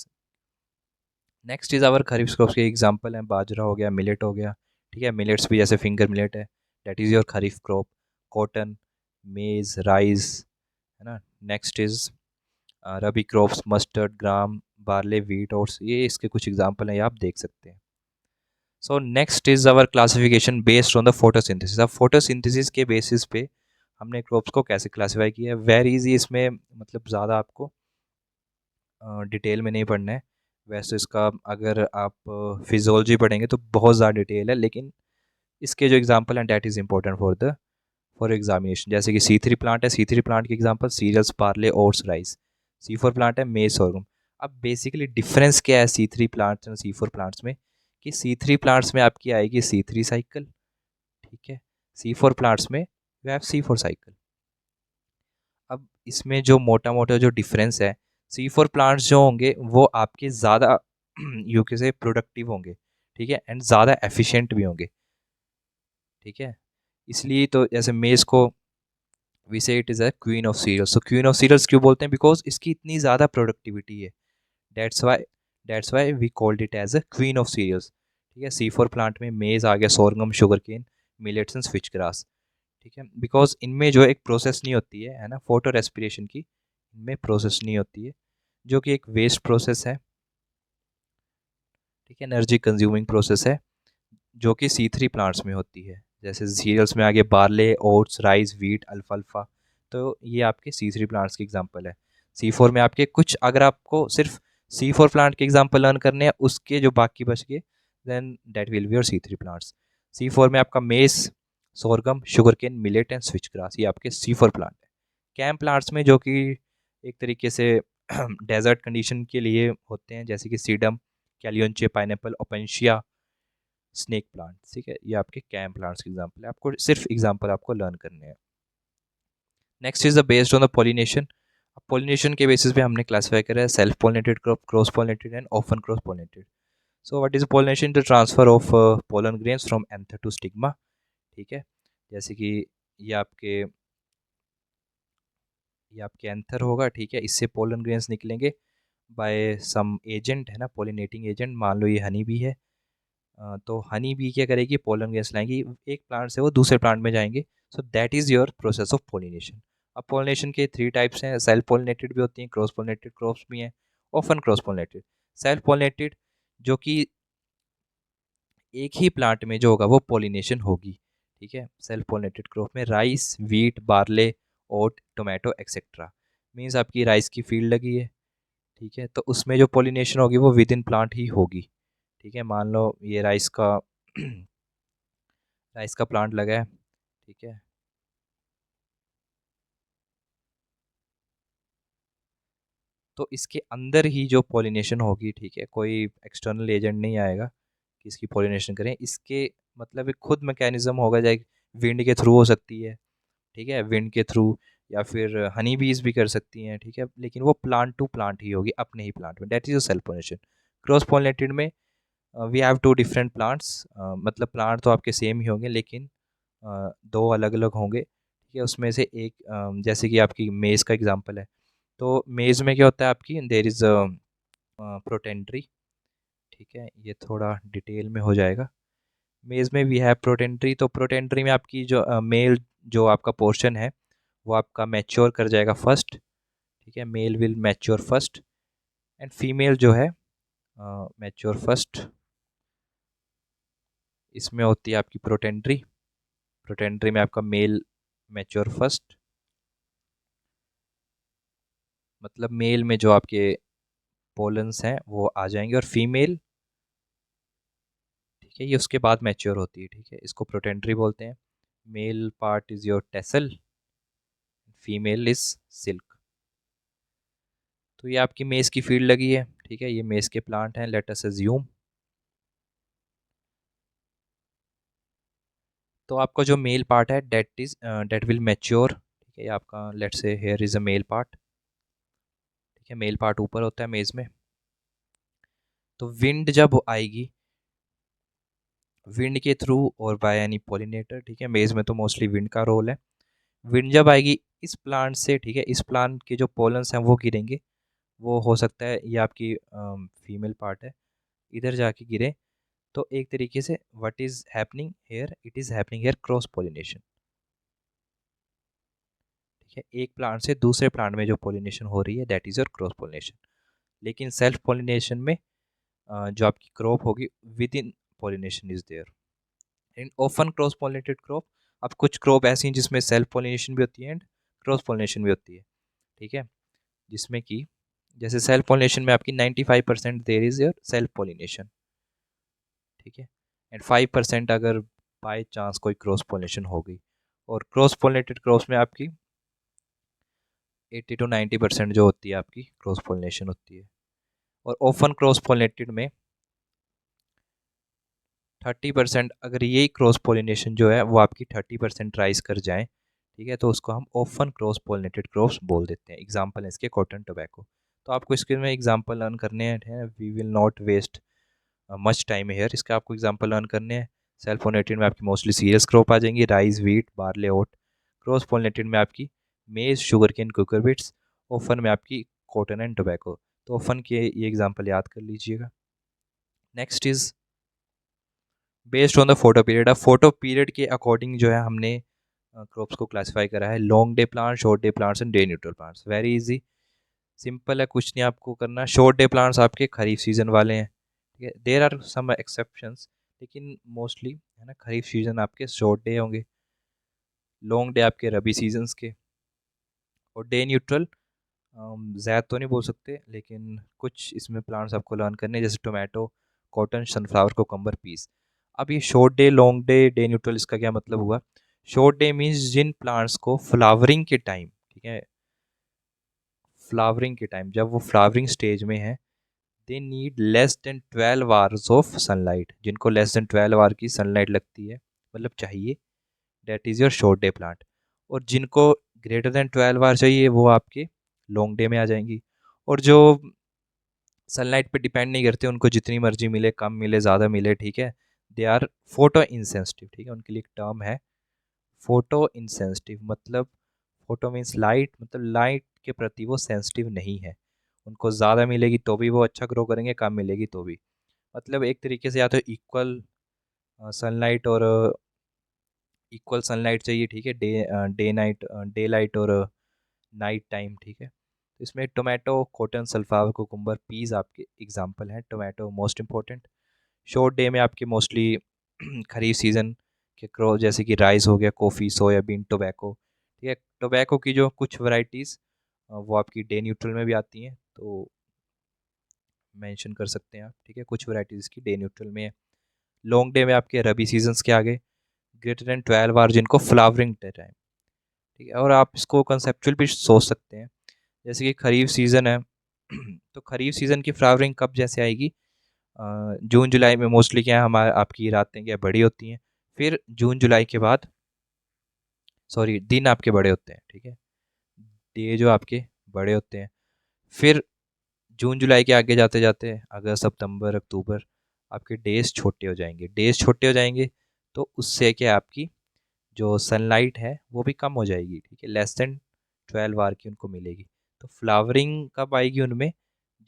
next is our kharif crops के एग्जांपल हैं, बाजरा हो गया, मिलेट हो गया, ठीक है। मिलेट्स भी जैसे फिंगर मिलेट है, that is your kharif crop. Cotton, मेज़, राइस, है ना। Next is rabi crops, mustard, gram, barley, wheat, oats, ये इसके कुछ एग्जांपल हैं, ये आप देख सकते हैं। So next is our classification based on the photosynthesis. अब फोटोसिंथेसिस के बेसिस पे हमने क्रॉप्स को कैसे क्लासिफाई किया है, वेरी इजी। इसमें मतलब ज़्यादा आपको डिटेल में नहीं पढ़ना है। वैसे इसका अगर आप फिजियोलॉजी पढ़ेंगे तो बहुत ज़्यादा डिटेल है, लेकिन इसके जो एग्जांपल हैं that is important for examination. जैसे कि C3 प्लांट है, C3 प्लांट के example cereals, barley, oats, rice. C4 plant है, मेज, सोरगम। अब बेसिकली डिफरेंस क्या है C3 प्लांट्स और C4 प्लांट्स में, कि C3 प्लांट्स में आपकी आएगी C3 साइकिल, ठीक है। C4 प्लांट्स में यू हैव C4 साइकिल। अब इसमें जो मोटा मोटा जो डिफरेंस है, C4 प्लांट्स जो होंगे वो आपके ज़्यादा यूके से प्रोडक्टिव होंगे, ठीक है, एंड ज़्यादा एफिशिएंट भी होंगे, ठीक है। इसलिए तो जैसे मेज़ को we say it is a queen of cereals. तो क्वीन ऑफ सीरियल्स क्यों बोलते हैं, बिकॉज इसकी इतनी ज़्यादा प्रोडक्टिविटी है, that's why that's why we called it as a queen of cereals, ठीक है। C4 प्लांट में मेज़ आ गया, sorghum, sugarcane, millets and switchgrass, ठीक है। बिकॉज इनमें जो एक प्रोसेस नहीं होती है ना, फोटो रेस्पिरेशन की, इनमें प्रोसेस नहीं होती है, जो कि एक वेस्ट प्रोसेस है, ठीक है, एनर्जी कंज्यूमिंग प्रोसेस है, जो कि C3 प्लांट्स में होती है। जैसे सीरियल्स में आगे बार्ले, ओट्स, राइस, व्हीट, अल्फाल्फा, तो ये आपके C3 प्लांट्स के एग्जांपल है। C4 में आपके कुछ, अगर आपको सिर्फ C4 प्लांट के एग्जांपल लर्न करने हैं, उसके जो बाकी बच गए, then that will be your C3 plants. C4 में आपका maize, sorghum, sugarcane, millet and switchgrass, ये आपके C4 प्लांट है। कैम प्लांट्स में जो कि एक तरीके से डेजर्ट कंडीशन के लिए होते हैं, जैसे कि सीडम, कैलियोनचे, पाइनएप्पल, ओपेंशिया, स्नेक प्लांट, ठीक है, ये आपके कैम प्लांट्स के एग्जांपल है। आपको सिर्फ एग्जांपल आपको लर्न करने हैं। Next is the based on the pollination. Pollination के बेसिस पे हमने क्लासिफाई करा है self pollinated crop, cross pollinated and often cross pollinated. So what is pollination, the transfer of pollen grains from anther to stigma, ठीक है। जैसे कि ये आपके ये आपके एंथर होगा, ठीक है, इससे पोलन ग्रेन्स निकलेंगे बाय सम एजेंट, है ना, पॉलिनेटिंग एजेंट। मान लो ये हनी बी है, तो हनी बी क्या करेगी, पोलन गैस लाएंगी, एक प्लांट से वो दूसरे प्लांट में जाएंगे। So that is your process of pollination. अब पोलिनेशन के 3 टाइप्स हैं, सेल्फ पोलिनेटेड भी होती हैं, क्रॉस पोलिनेटेड क्रॉप्स भी हैं, often cross pollinated. Self pollinated जो कि एक ही प्लांट में जो होगा वो पोलिनेशन होगी, ठीक है। सेल्फ पोलिनेटेड क्रॉप में राइस, व्हीट, बार्ले, ओट, टोमेटो एक्सेट्रा। मीन्स आपकी राइस की फील्ड लगी है, ठीक है, तो उसमें जो पोलिनेशन होगी वो विद इन प्लांट ही होगी, ठीक है। मान लो ये राइस का प्लांट लगा है, ठीक है। तो इसके अंदर ही जो पॉलिनेशन होगी, ठीक है, कोई एक्सटर्नल एजेंट नहीं आएगा कि इसकी पॉलिनेशन करें। इसके मतलब एक खुद मैकेनिज्म होगा, चाहे विंड के थ्रू हो सकती है, ठीक है, विंड के थ्रू, या फिर हनी बीज भी कर सकती हैं, ठीक है, लेकिन वो प्लांट टू प्लांट ही होगी, अपने ही प्लांट में। That is a self pollination. Cross pollinated में we have two different plants, मतलब प्लांट तो आपके सेम ही होंगे, लेकिन दो अलग अलग होंगे, ठीक है। उसमें से एक जैसे कि आपकी मेज़ का एग्जांपल है, तो मेज़ में क्या होता है, आपकी देयर इज़ प्रोटेंट्री, ठीक है, ये थोड़ा डिटेल में हो जाएगा। मेज़ में वी हैव प्रोटेंट्री, तो प्रोटेंट्री में आपकी जो मेल जो आपका पोर्शन है वो आपका मैच्योर कर जाएगा फर्स्ट, ठीक है, male will mature first and female जो है मैच्योर फर्स्ट। इसमें होती है आपकी प्रोटेंट्री, प्रोटेंट्री में आपका मेल मैच्योर फर्स्ट, मतलब मेल में जो आपके पोलन्स हैं वो आ जाएंगे, और फीमेल, ठीक है, ये उसके बाद मैच्योर होती है, ठीक है, इसको प्रोटेंट्री बोलते हैं। Male part is your tassel, female is silk. तो ये आपकी मेज की फील्ड लगी है, ठीक है, ये मेज के प्लांट हैं, लेट अस अज्यूम। तो आपका जो मेल पार्ट है डेट विल मैच्योर, ठीक है। ये आपका let's say here is a male part, ठीक है। मेल पार्ट ऊपर होता है मेज़ में। तो विंड जब आएगी, विंड के थ्रू और बाय एनी पॉलिनेटर, ठीक है। मेज़ में तो मोस्टली विंड का रोल है। विंड जब आएगी इस प्लांट से, ठीक है, इस प्लांट के जो पोलन्स हैं वो गिरेंगे। वो हो सकता है ये आपकी फीमेल पार्ट है, इधर जाके गिरे। तो एक तरीके से what is happening here, it is happening here cross pollination, ठीक है। एक प्लांट से दूसरे प्लांट में जो पॉलिनेशन हो रही है that is your cross pollination. लेकिन सेल्फ पॉलिनेशन में जो आपकी क्रॉप होगी within pollination is there and often cross pollinated crop. अब कुछ क्रॉप ऐसी हैं जिसमें सेल्फ पॉलिनेशन भी होती है एंड क्रॉस पॉलिनेशन भी होती है, ठीक है। जिसमें कि जैसे सेल्फ पॉलिनेशन में आपकी 95% there is your self pollination, ठीक है। एंड 5% अगर बाय चांस कोई क्रॉस पॉलिनेशन हो गई, और क्रॉस पॉलिनेटेड क्रॉप्स में आपकी 80 to 90% जो होती है आपकी क्रॉस पॉलिनेशन होती है। और ओपन क्रॉस पॉलिनेटेड में 30%, अगर यही क्रॉस पॉलिनेशन जो है वो आपकी 30% राइज कर जाए, ठीक है, तो उसको हम ओपन क्रॉस पॉलिनेटेड क्रॉप्स बोल देते हैं। एग्जाम्पल है इसके कॉटन टोबैको। तो आपको इसके में एग्जाम्पल लर्न करने हैं, we will not waste much time here. इसका आपको एग्जाम्पल लर्न करने हैं। सेल्फ पॉलिनेटेड में आपकी मोस्टली सीरियस क्रॉप आ जाएंगी, rice, wheat, barley, oat. Cross pollinated में आपकी maize, sugarcane, cucurbits. Often में आपकी कॉटन एंड टोबैको। तो ओपन के ये एग्जाम्पल याद कर लीजिएगा। Next is based on the photoperiod. अब फोटो पीरियड के अकॉर्डिंग जो है हमने क्रॉप्स को क्लासिफाई करा है। Long day plant, short day plants and day neutral plants. Very easy, simple है, कुछ नहीं आपको करना। शॉर्ट डे प्लांट्स आपके खरीफ सीजन वाले हैं, ठीक है। देयर आर सम एक्सेप्शंस, लेकिन मोस्टली है ना खरीफ सीजन आपके शॉर्ट डे होंगे। लॉन्ग डे आपके रबी सीजन्स के। और डे न्यूट्रल ज़्यादा तो नहीं बोल सकते, लेकिन कुछ इसमें प्लांट्स आपको लर्न करने हैं, जैसे tomato, cotton, sunflower, cucumber, peas. अब ये short day, long day, day neutral, इसका क्या मतलब हुआ? शॉर्ट डे मीन्स जिन प्लांट्स को फ्लावरिंग के टाइम, ठीक है, फ्लावरिंग के टाइम जब वो फ्लावरिंग स्टेज में है, they need less than 12 hours of sunlight. जिनको लेस देन 12 आवर की सनलाइट लगती है, मतलब चाहिए, that is your short day plant. और जिनको ग्रेटर देन 12 आवर चाहिए वो आपके लॉन्ग डे में आ जाएंगी। और जो सनलाइट पे डिपेंड नहीं करते, उनको जितनी मर्जी मिले, कम मिले, ज़्यादा मिले, ठीक है, दे आर फोटो इंसेंसिटिव, ठीक है। उनके लिए एक टर्म है फोटो इंसेंसिटिव। मतलब फोटो मीन्स लाइट, मतलब लाइट के प्रति वो सेंसिटिव नहीं है। उनको ज़्यादा मिलेगी तो भी वो अच्छा ग्रो करेंगे, कम मिलेगी तो भी। मतलब एक तरीके से या तो इक्वल सनलाइट और इक्वल सनलाइट चाहिए, ठीक है, डे नाइट, डे लाइट और नाइट टाइम, ठीक है। तो इसमें tomato, cotton, sunflower, cucumber, peas आपके एग्जांपल हैं। Tomato most important. Short day में आपके मोस्टली खरीफ सीज़न के क्रॉप जैसे कि राइस हो गया, कॉफ़ी, सोयाबीन, टोबैको, ठीक है। टोबैको की जो कुछ वैरायटीज़ वो आपकी डे न्यूट्रल में भी आती हैं, तो मेंशन कर सकते हैं आप, ठीक है। कुछ वैरायटीज़ की डे न्यूट्रल में है। लॉन्ग डे में आपके रबी सीजन्स के आगे ग्रेटर देन 12 आवर, जिनको फ्लावरिंग टाइम, ठीक है। और आप इसको कंसेप्चुअल भी सोच सकते हैं, जैसे कि खरीफ सीज़न है तो खरीफ सीज़न की फ्लावरिंग कब जैसे आएगी? जून जुलाई में मोस्टली क्या है, हमारे आपकी रातें क्या बड़ी होती हैं। फिर जून जुलाई के बाद, सॉरी, दिन आपके बड़े होते हैं, ठीक है, डे जो आपके बड़े होते हैं। फिर जून जुलाई के आगे जाते जाते अगस्त, सितंबर, अक्टूबर, आपके डेज छोटे हो जाएंगे। डेज छोटे हो जाएंगे तो उससे क्या आपकी जो सनलाइट है वो भी कम हो जाएगी, ठीक है, लेस देन 12 आवर की उनको मिलेगी। तो फ्लावरिंग कब आएगी उनमें?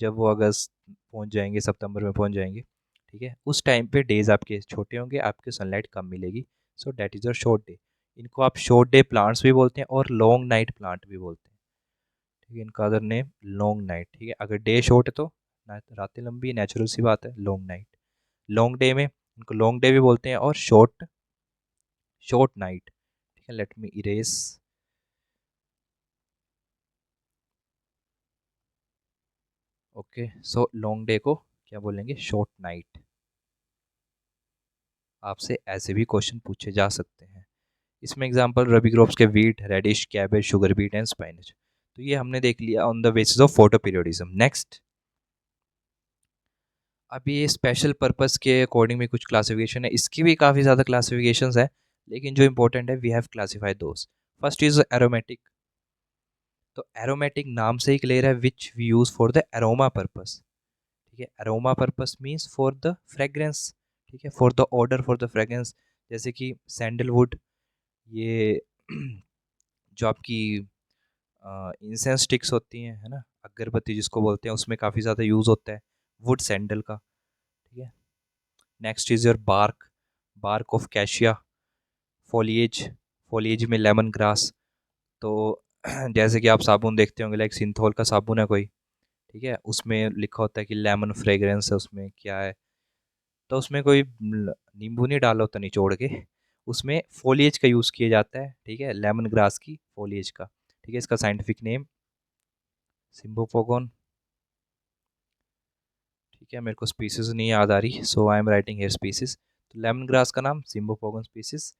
जब वो अगस्त पहुंच जाएंगे, सितंबर में पहुंच जाएंगे, ठीक है। उस टाइम पे डेज आपके छोटे होंगे, आपके सनलाइट कम मिलेगी। So that is your short day. इनको आप शॉर्ट डे प्लांट्स भी बोलते हैं और लॉन्ग नाइट प्लांट भी बोलते हैं, ठीक है। इनका अदर नेम लॉन्ग नाइट, ठीक है। अगर डे शॉर्ट है तो रातें लंबी, नेचुरल सी बात है, लॉन्ग नाइट। लॉन्ग डे में इनको लॉन्ग डे भी बोलते हैं और शॉर्ट शॉर्ट नाइट, ठीक है। Let me erase. Okay, so long day को क्या बोलेंगे? Short night. आपसे ऐसे भी क्वेश्चन पूछे जा सकते हैं। इसमें एग्जांपल रबी क्रॉप्स के wheat, radish, cabbage, sugar beet and spinach. तो ये हमने देख लिया on the basis of photoperiodism. Next, अभी ये स्पेशल पर्पस के अकॉर्डिंग में कुछ क्लासिफिकेशन है, इसकी भी काफ़ी ज़्यादा क्लासिफिकेशंस है, लेकिन जो इंपॉर्टेंट है we have classified those. First is aromatic. तो एरोमेटिक नाम से ही क्लियर है which we use for the aroma purpose. ठीक है, aroma purpose means for the fragrance. ठीक है, for the order, for the fragrance. जैसे कि सैंडलवुड, ये जो आपकी इंसेंस स्टिक्स होती हैं, है ना, अगरबत्ती जिसको बोलते हैं, उसमें काफ़ी ज़्यादा यूज़ होता है वुड सैंडल का। ठीक है, next is your bark, bark of cassia. Foliage, foliage में लेमन ग्रास। तो जैसे कि आप साबुन देखते होंगे, लाइक सिंथॉल का साबुन है कोई, ठीक है, उसमें लिखा होता है कि लेमन फ्रेग्रेंस है, उसमें क्या है, तो उसमें कोई नींबू नहीं डाला होता निचोड़ के, उसमें फोलिएज का यूज़ किया जाता है। ठीक है, लेमन ग्रास की फोलिएज का। ठीक है, इसका साइंटिफिक नेम सिम्बोपोगोन। ठीक है, मेरे को स्पीसीज नहीं याद आ रही, so I am writing here species. तो लेमन ग्रास का नाम सिम्बोपोगोन स्पीसीज।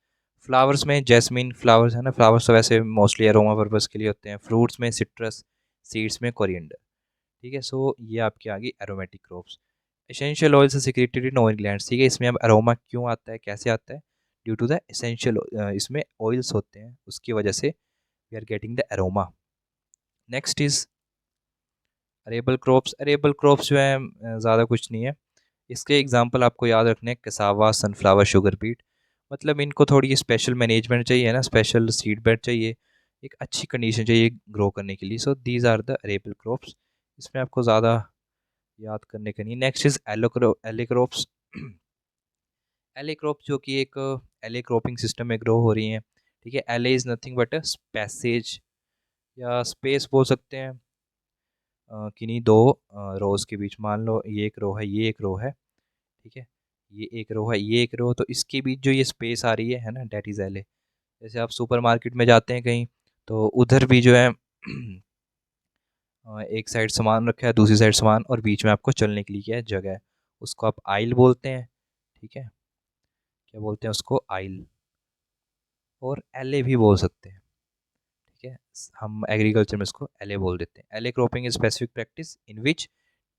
फ्लावर्स में जैस्मिन फ्लावर्स, है ना, फ्लावर्स तो वैसे मोस्टली अरोमा पर्पस के लिए होते हैं। फ्रूट्स में सिट्रस, सीड्स में कोरिएंडर। ठीक है, सो ये आपकी आ गई एरोमेटिक क्रॉप्स। एसेंशियल ऑयल से सिक्रेटेड इन ऑयल ग्लैंड्स। ठीक है, इसमें अब अरोमा क्यों आता है, कैसे आता है, ड्यू टू द एसेंशियल, इसमें ऑयल्स होते हैं, उसकी वजह से we are getting the aroma. Next is arable crops. Arable crops जो है ज़्यादा कुछ नहीं है, इसके एग्जांपल आपको याद रखने हैं, कसावा, सनफ्लावर, शुगर बीट। मतलब इनको थोड़ी स्पेशल मैनेजमेंट चाहिए, है ना, स्पेशल सीड बेड चाहिए, एक अच्छी कंडीशन चाहिए ग्रो करने के लिए। So these are the arable crops, इसमें आपको ज़्यादा याद करने का नहीं। Next is एलोक्रोप्स। एलेक्रॉप जो कि एक एले क्रॉपिंग सिस्टम में ग्रो हो रही हैं। ठीक है, एले is nothing but a passage या स्पेस बोल सकते हैं किन्हीं दो रोज़ के बीच। मान लो ये एक रो है, ये एक रो है। ठीक है, ये एक रो है, ये एक रो, तो इसके बीच जो ये स्पेस आ रही है ना, डेट इज़ एले। जैसे आप सुपरमार्केट में जाते हैं कहीं, तो उधर भी जो है एक साइड सामान रखा है, दूसरी साइड सामान, और बीच में आपको चलने के लिए क्या है, जगह है, उसको आप आइल बोलते हैं। ठीक है, क्या बोलते हैं उसको, आइल, और एले भी बोल सकते हैं। ठीक है, हम एग्रीकल्चर में इसको एले बोल देते हैं। Alley cropping is specific practice in which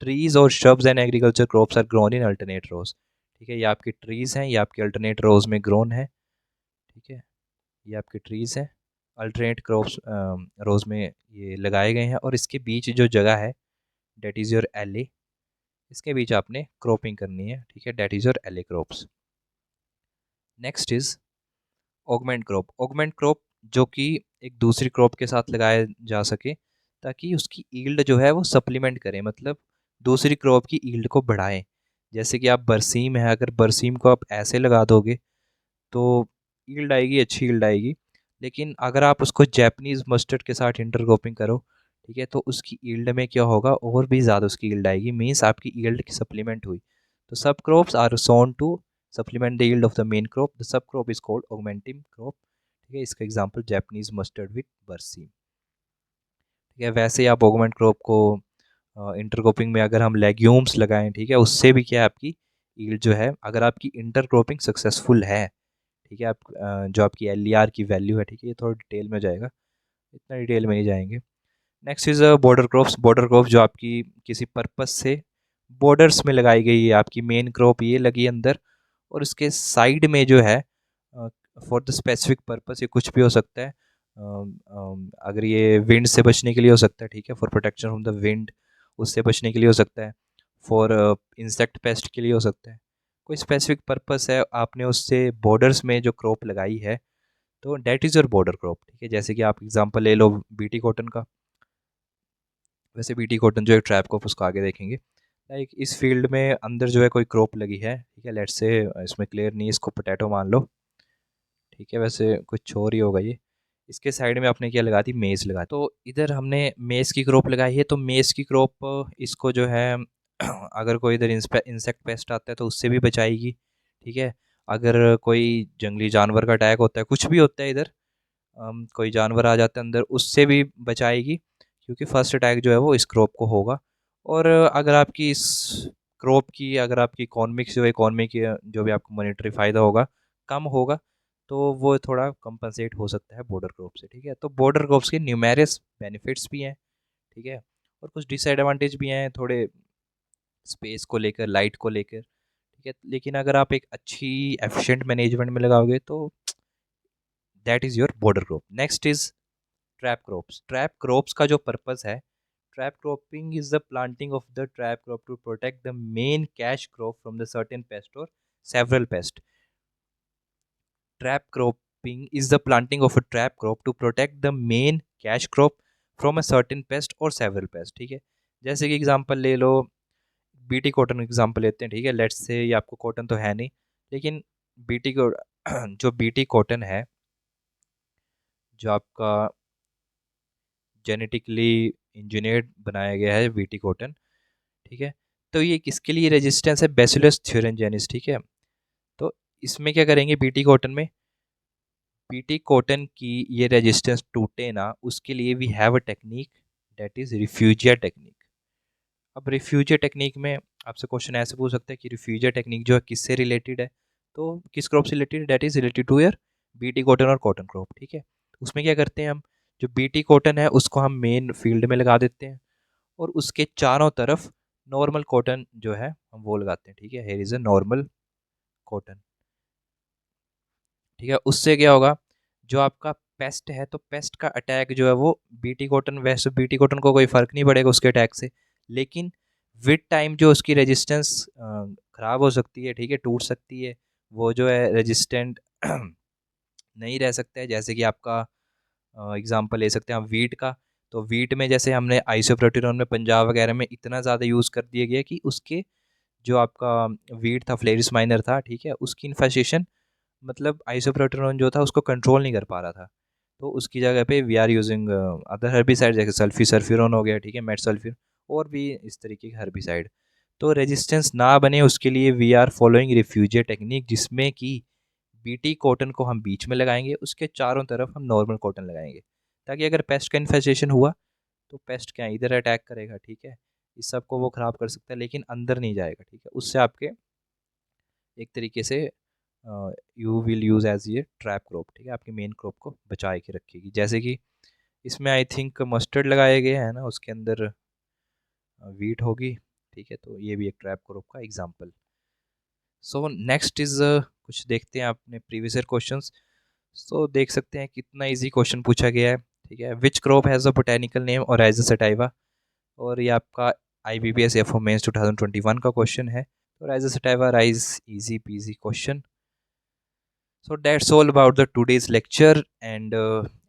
trees और shrubs and agriculture crops are grown in alternate rows. ठीक है, ये आपकी ट्रीज हैं, ये आपके अल्टरनेट रोज में ग्रोन है। ठीक है, ये आपके ट्रीज हैं, अल्टरनेट क्रॉप्स रोज में ये लगाए गए हैं, और इसके बीच जो जगह है, डेट इज़ योर एले, इसके बीच आपने क्रॉपिंग करनी है। ठीक है, डेट इज़ योर एले crops. Next is augment crop. Augment crop जो कि एक दूसरी क्रॉप के साथ लगाया जा सके, ताकि उसकी ईल्ड जो है वो सप्लीमेंट करे, मतलब दूसरी क्रॉप की ईल्ड को बढ़ाएं। जैसे कि आप बरसीम है, अगर बरसीम को आप ऐसे लगा दोगे तो ईल्ड आएगी, अच्छी ईल्ड आएगी। लेकिन अगर आप उसको जैपनीज़ मस्टर्ड के साथ इंटरक्रॉपिंग करो, ठीक है, तो उसकी ईल्ड में क्या होगा, और भी ज़्यादा उसकी ईल्ड आएगी, मीन्स आपकी ईल्ड की सप्लीमेंट हुई। तो sub crops are sown to supplement the yield of the main crop, the sub crop is called augmenting crop. ठीक है, इसका एग्जांपल जैपनीज मस्टर्ड विद बरसीम। ठीक है, वैसे ही आप ऑगमेंट क्रॉप को इंटरक्रॉपिंग में अगर हम लेग्यूम्स लगाएं, ठीक है, उससे भी क्या है, आपकी ईल्ड जो है, अगर आपकी इंटरक्रॉपिंग सक्सेसफुल है, ठीक है, आप जो आपकी एल की वैल्यू है, ठीक है, ये थोड़ा डिटेल में जाएगा, इतना डिटेल में नहीं जाएंगे। Next is border crops. Border crops जो आपकी किसी पर्पस से बॉर्डर्स में लगाई गई है, आपकी मेन क्रॉप ये लगी अंदर, और उसके साइड में जो है फॉर द स्पेसिफिक पर्पस, ये कुछ भी हो सकता है। अगर ये विंड से बचने के लिए हो सकता है, ठीक है, for protection from the wind, उससे बचने के लिए हो सकता है, फॉर इंसेक्ट पेस्ट के लिए हो सकता है, कोई स्पेसिफिक पर्पस है, आपने उससे बॉर्डर्स में जो क्रॉप लगाई है, तो date is your border crop. ठीक है, जैसे कि आप एग्जांपल ले लो बीटी कॉटन का। वैसे बीटी कॉटन जो है ट्रैप क्रॉप, उसको आगे देखेंगे। लाइक इस फील्ड में अंदर जो है कोई क्रॉप लगी है, ठीक है, लेट्स से इसमें क्लियर नहीं है, इसको पोटैटो मान लो। ठीक है, वैसे कुछ और ही होगा ये। इसके साइड में आपने क्या लगा दी, मेज़ लगा दी। तो इधर हमने मेज़ की क्रॉप लगाई है, तो मेज़ की क्रॉप इसको जो है अगर कोई इधर इंसेक्ट पेस्ट आता है तो उससे भी बचाएगी। ठीक है, अगर कोई जंगली जानवर का अटैक होता है, कुछ भी होता है इधर, कोई जानवर आ जाता है अंदर, उससे भी बचाएगी, क्योंकि फर्स्ट अटैक जो है वो इस क्रॉप को होगा। और अगर आपकी इस क्रॉप की, अगर आपकी इकोनॉमिक्स जो है, इकोनॉमी की जो भी आपको मॉनेटरी फ़ायदा होगा, कम होगा, तो वो थोड़ा कंपनसेट हो सकता है बॉर्डर क्रॉप से। ठीक है, तो बॉर्डर क्रॉप्स के न्यूमेरस बेनिफिट्स भी हैं। ठीक है, और कुछ डिसएडवांटेज भी हैं, थोड़े स्पेस को लेकर, लाइट को लेकर। ठीक है, लेकिन अगर आप एक अच्छी एफिशिएंट मैनेजमेंट में लगाओगे तो that is your border crop. Next is trap crops. Trap crops का जो पर्पस है, trap cropping is the planting of the trap crop to protect the main cash crop from the certain pest or several pests. Trap cropping is the planting of a trap crop to protect the main cash crop from a certain pest or several pests। ठीक है, जैसे कि example ले लो, BT cotton example लेते हैं। ठीक है, let's say ये आपको कॉटन तो है नहीं, लेकिन बीटी को जो बीटी कॉटन है, जो आपका जेनेटिकली इंजीनियर्ड बनाया गया है बीटी कॉटन, ठीक है, तो ये किसके लिए रेजिस्टेंस है? Bacillus thuringiensis. ठीक है, तो इसमें क्या करेंगे, बीटी कॉटन में, बीटी कॉटन की ये रेजिस्टेंस टूटे ना, उसके लिए we have a technique that is refugia technique. अब रिफ्यूजिया टेक्निक में आपसे क्वेश्चन ऐसे पूछ सकते हैं कि रिफ्यूजिया टेक्निक जो है किससे रिलेटेड है, तो किस क्रॉप से related? That is related to your BT cotton और कॉटन क्रॉप। ठीक है, उसमें क्या करते हैं हम, जो बीटी कॉटन है उसको हम मेन फील्ड में लगा देते हैं और उसके चारों तरफ नॉर्मल कॉटन जो है हम वो लगाते हैं। ठीक है, here is a normal cotton. ठीक है, उससे क्या होगा, जो आपका पेस्ट है, तो पेस्ट का अटैक जो है वो बीटी कॉटन, वैसे बीटी कॉटन को कोई फ़र्क नहीं पड़ेगा उसके अटैक से, लेकिन विद टाइम जो उसकी रेजिस्टेंस ख़राब हो सकती है। ठीक है, टूट सकती है, वो जो है रेजिस्टेंट नहीं रह सकता है। जैसे कि आपका एग्जांपल ले सकते हैं हम वीट का, तो वीट में जैसे हमने आइसोप्रोटिनोन में पंजाब वगैरह में इतना ज़्यादा यूज़ कर दिया गया कि उसके जो आपका वीट था, फ्लेरिस माइनर था, ठीक है, उसकी इन्फेस्टेशन, मतलब आइसोप्रोटिनोन जो था उसको कंट्रोल नहीं कर पा रहा था, तो उसकी जगह पे we are using other herbicide, जैसे सल्फिरन हो गया। ठीक है, मेट सल्फिर, और भी इस तरीके के हर्बिसाइड। तो रेजिस्टेंस ना बने उसके लिए वी आर फॉलोइंग रिफ्यूजिया टेक्निक, जिसमें कि बीटी कॉटन को हम बीच में लगाएंगे, उसके चारों तरफ हम नॉर्मल कॉटन लगाएंगे, ताकि अगर पेस्ट का इन्फेस्टेशन हुआ तो पेस्ट क्या है, इधर अटैक करेगा। ठीक है, इस सब को वो ख़राब कर सकता है, लेकिन अंदर नहीं जाएगा। ठीक है, उससे आपके एक तरीके से यू विल यूज़ एज ये ट्रैप क्रॉप। ठीक है, आपकी मेन क्रॉप को बचा के रखेगी। जैसे कि इसमें आई थिंक मस्टर्ड लगाए गए हैं ना, उसके अंदर वीट होगी। ठीक है, तो ये भी एक ट्रैप क्रॉप का एग्जांपल। सो नेक्स्ट इज कुछ देखते हैं आपने प्रीवियस ईयर क्वेश्चंस। सो देख सकते हैं कितना इजी क्वेश्चन पूछा गया है। ठीक है, which crop has a botanical name और एज अ सटाइवा, और ये आपका IBPS एफ मेंस 2021 का क्वेश्चन है। तो Oryza sativa rice, easy PG question. So that's all about the today's lecture, and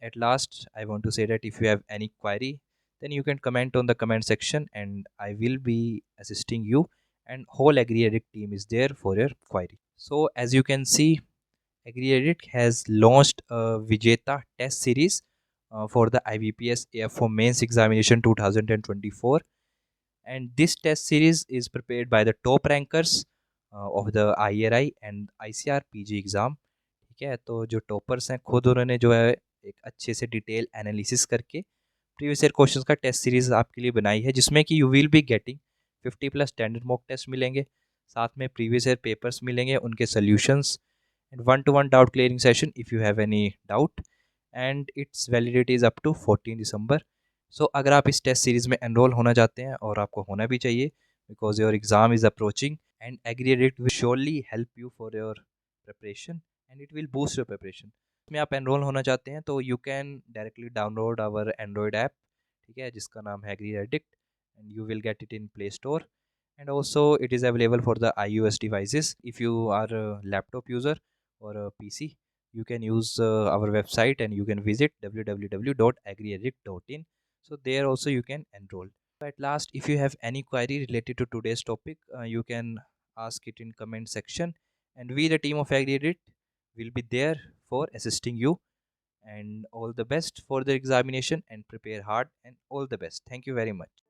at last I want to say that if you have any query, then you can comment on the comment section and I will be assisting you, and whole AgriEdit team is there for your query. So as you can see, AgriEdit has launched a Vijeta test series for the IBPS AFO mains examination 2024, and this test series is prepared by the top rankers of the IRI and ICR PG exam। ठीक है, तो जो toppers हैं खुद उन्होंने जो है एक अच्छे से डिटेल एनालिसिस करके प्रीवियस ईयर क्वेश्चंस का टेस्ट सीरीज आपके लिए बनाई है, जिसमें कि you will be getting 50+ standard mock test मिलेंगे, साथ में प्रीवियस ईयर पेपर्स मिलेंगे, उनके solutions, and 1-to-1 doubt clearing session if you have any doubt, and its validity is up to 14 December. So अगर आप इस टेस्ट सीरीज़ में enrol होना चाहते हैं, और आपको होना भी चाहिए because your exam is approaching, and Agridect will surely help you for your preparation and it will boost your preparation. इसमें आप एनरोल होना चाहते हैं तो you can directly download our Android app, ठीक है, जिसका नाम है Agridect, and you will get it in Play Store, and also it is available for the iOS devices. If you are a laptop user or a PC, you can use our website and you can visit www.agriaddict.in. So there also you can enroll. At last, if you have any query related to today's topic, you can ask it in comment section, and we the team of AgriEdit will be there for assisting you. And all the best for the examination, and prepare hard, and all the best. Thank you very much.